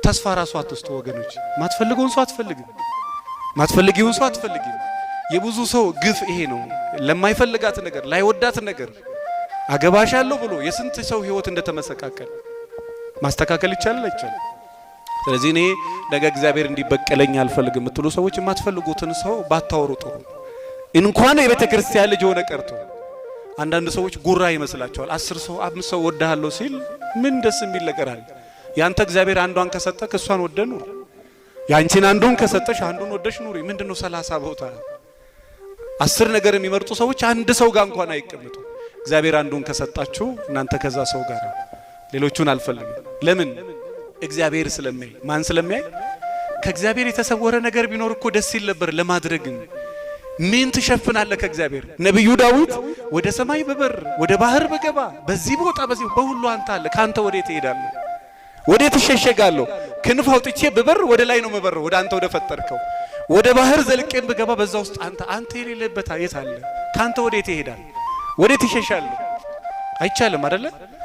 ተስፋ ራሱ አትስጡ ወገኖች። ማትፈልገውን ሰው አትፈልግም፣ ማትፈልጊውን ሰው አትፈልጊም። የብዙ ሰው ግፍ ይሄ ነው። ለማይፈልጋት ነገር ላይወዳት ነገር አገባሻለሁ ብሎ የስንት ሰው ህይወት እንደተመሰቃቀለ ማስተካከል ይቻላል አይቻልም? ስለዚህ እኔ ነገ እግዚአብሔር እንዲበቀለኝ አልፈልግም የምትሉ ሰዎች የማትፈልጉትን ሰው ባታወሩ ጥሩ። እንኳን የቤተ ክርስቲያን ልጅ ሆነ ቀርቶ አንዳንድ ሰዎች ጉራ ይመስላቸዋል። 10 ሰው 5 ሰው ወዳሃለሁ ሲል ምን ደስ የሚል ነገር አለ? ያንተ እግዚአብሔር አንዷን ከሰጠክ እሷን ወደ ኑር። ያንቺን አንዱን ከሰጠሽ አንዱን ወደሽ ኑሪ። ምንድነው 30 ቦታ 10 ነገር የሚመርጡ ሰዎች አንድ ሰው ጋር እንኳን አይቀመጡ። እግዚአብሔር አንዱን ከሰጣችሁ እናንተ ከዛ ሰው ጋር ሌሎቹን አልፈልግም። ለምን? እግዚአብሔር ስለሚያይ። ማን ስለሚያይ? ከእግዚአብሔር የተሰወረ ነገር ቢኖር እኮ ደስ ይል ነበር ለማድረግ። ምን ትሸፍናለህ ከእግዚአብሔር? ነብዩ ዳዊት ወደ ሰማይ በበር ወደ ባህር በገባ በዚህ ቦታ በዚህ በሁሉ አንተ አለ። ካንተ ወዴት እሄዳለሁ? ወዴት እሸሸጋለሁ? ክንፍ አውጥቼ በበር ወደ ላይ ነው መበረው፣ ወደ አንተ ወደ ፈጠርከው። ወደ ባህር ዘልቄን በገባ በዛ ውስጥ አንተ የሌለበት የት አለ? ካንተ ወዴት ይሄዳል? ወዴት ይሸሻለሁ? አይቻልም አይደለ?